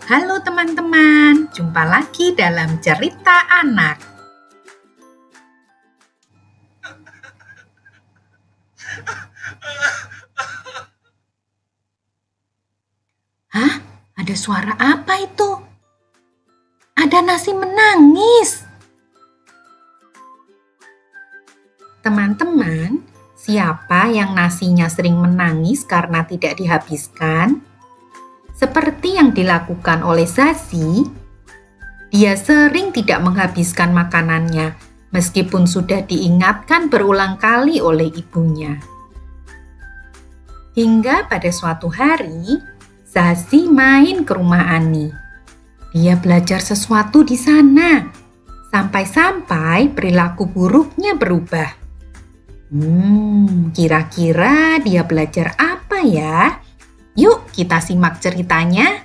Halo teman-teman, jumpa lagi dalam cerita anak. Hah? Ada suara apa itu? Ada nasi menangis. Teman-teman, siapa yang nasinya sering menangis karena tidak dihabiskan? Seperti yang dilakukan oleh Zazie, dia sering tidak menghabiskan makanannya meskipun sudah diingatkan berulang kali oleh ibunya. Hingga pada suatu hari, Zazie main ke rumah Ani. Dia belajar sesuatu di sana, sampai-sampai perilaku buruknya berubah. Kira-kira dia belajar apa ya? Yuk kita simak ceritanya.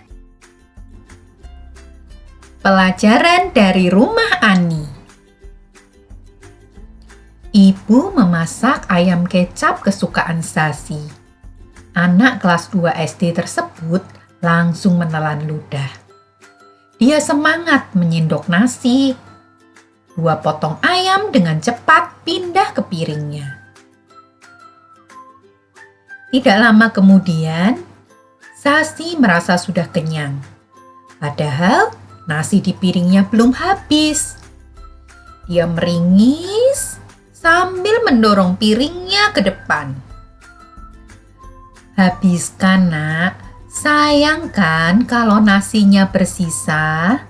Pelajaran dari rumah Ani. Ibu memasak ayam kecap kesukaan Zazie. Anak kelas 2 SD tersebut langsung menelan ludah. Dia semangat menyendok nasi. 2 potong ayam dengan cepat pindah ke piringnya. Tidak lama kemudian, Zazie merasa sudah kenyang. Padahal nasi di piringnya belum habis. Dia meringis sambil mendorong piringnya ke depan. Habiskan, Nak. Sayang kan kalau nasinya bersisa?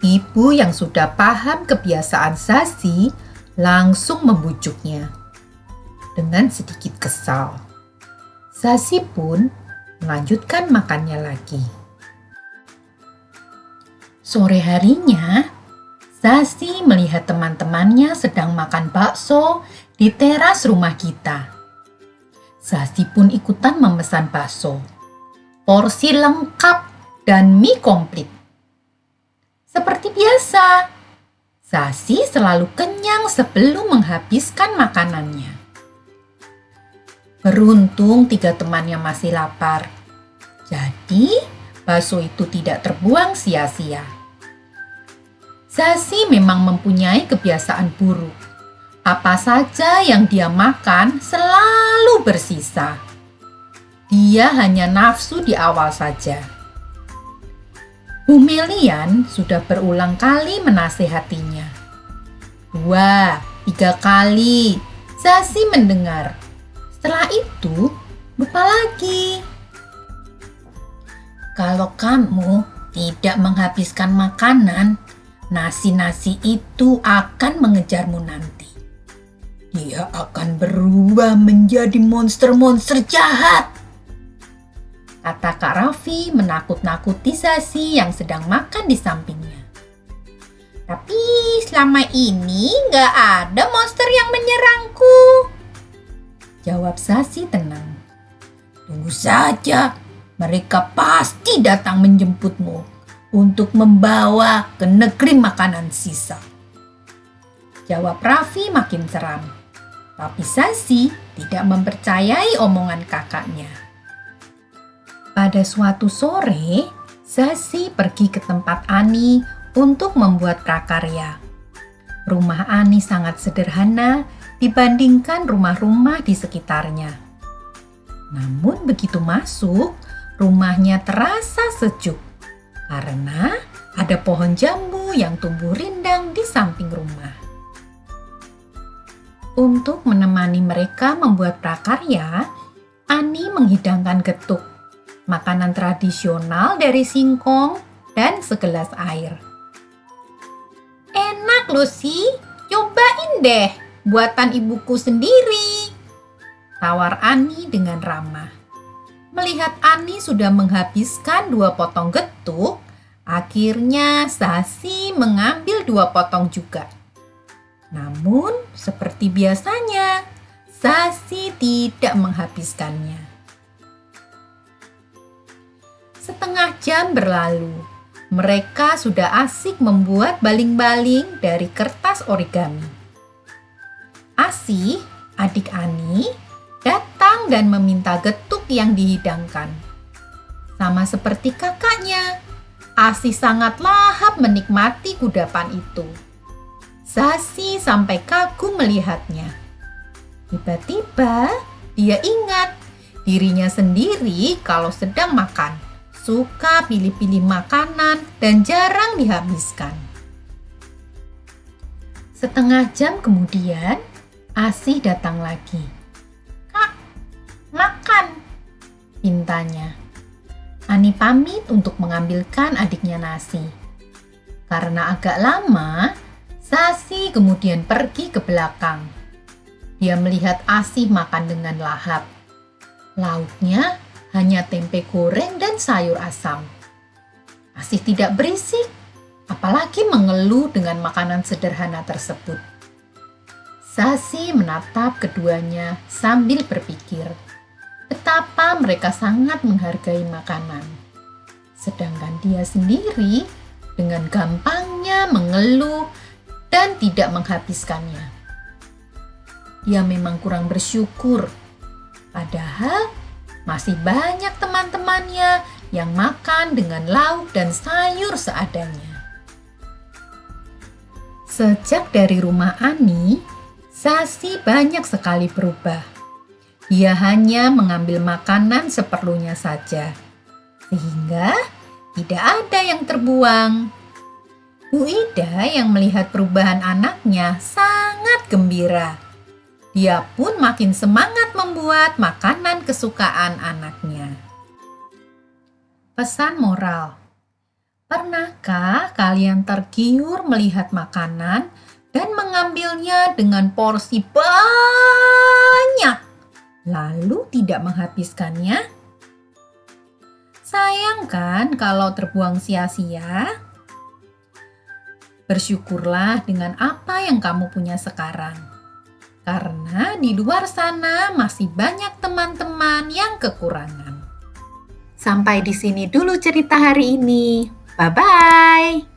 Ibu yang sudah paham kebiasaan Zazie langsung membujuknya. Dengan sedikit kesal, Zazie pun melanjutkan makannya lagi. Sore harinya, Zazie melihat teman-temannya sedang makan bakso di teras rumah kita. Zazie pun ikutan memesan bakso, porsi lengkap dan mie komplit. Seperti biasa, Zazie selalu kenyang sebelum menghabiskan makanannya. Beruntung 3 temannya masih lapar, jadi bakso itu tidak terbuang sia-sia. Zazie memang mempunyai kebiasaan buruk. Apa saja yang dia makan selalu bersisa. Dia hanya nafsu di awal saja. Bu Melian sudah berulang kali menasehatinya. 2, 3 kali Zazie mendengar. Setelah itu, lupa lagi. Kalau kamu tidak menghabiskan makanan, nasi-nasi itu akan mengejarmu nanti. Dia akan berubah menjadi monster-monster jahat, kata Kak Raffi menakut-nakuti Zazie yang sedang makan di sampingnya. Tapi selama ini nggak ada monster yang menyerangku, jawab Zazie tenang. Tunggu saja, mereka pasti datang menjemputmu untuk membawa ke negeri makanan sisa, jawab Raffi makin seram. Tapi Zazie tidak mempercayai omongan kakaknya. Pada suatu sore, Zazie pergi ke tempat Ani untuk membuat prakarya. Rumah Ani sangat sederhana dibandingkan rumah-rumah di sekitarnya. Namun begitu masuk, rumahnya terasa sejuk karena ada pohon jambu yang tumbuh rindang di samping rumah. Untuk menemani mereka membuat prakarya, Ani menghidangkan getuk, makanan tradisional dari singkong dan segelas air. Enak loh sih, cobain deh buatan ibuku sendiri, tawar Ani dengan ramah. Melihat Ani sudah menghabiskan 2 potong getuk, akhirnya Zazie mengambil 2 potong juga. Namun, seperti biasanya, Zazie tidak menghabiskannya. Setengah jam berlalu, mereka sudah asik membuat baling-baling dari kertas origami. Asih, adik Ani, datang dan meminta getuk yang dihidangkan. Sama seperti kakaknya, Asih sangat lahap menikmati kudapan itu. Sasi sampai kagum melihatnya. Tiba-tiba dia ingat dirinya sendiri kalau sedang makan, suka pilih-pilih makanan dan jarang dihabiskan. Setengah jam kemudian, Asih datang lagi. "Kak, makan," pintanya. Ani pamit untuk mengambilkan adiknya nasi. Karena agak lama, Sasi kemudian pergi ke belakang. Dia melihat Asih makan dengan lahap. Lauknya hanya tempe goreng dan sayur asam. Asih tidak berisik, apalagi mengeluh dengan makanan sederhana tersebut. Sasi menatap keduanya sambil berpikir betapa mereka sangat menghargai makanan. Sedangkan dia sendiri dengan gampangnya mengeluh dan tidak menghabiskannya. Dia memang kurang bersyukur, padahal masih banyak teman-temannya yang makan dengan lauk dan sayur seadanya. Sejak dari rumah Ani, Sasi banyak sekali berubah. Dia hanya mengambil makanan seperlunya saja, sehingga tidak ada yang terbuang. Bu Ida yang melihat perubahan anaknya sangat gembira. Dia pun makin semangat membuat makanan kesukaan anaknya. Pesan moral: pernahkah kalian tergiur melihat makanan dan mengambilnya dengan porsi banyak, lalu tidak menghabiskannya? Sayang kan kalau terbuang sia-sia? Bersyukurlah dengan apa yang kamu punya sekarang. Karena di luar sana masih banyak teman-teman yang kekurangan. Sampai di sini dulu cerita hari ini. Bye-bye.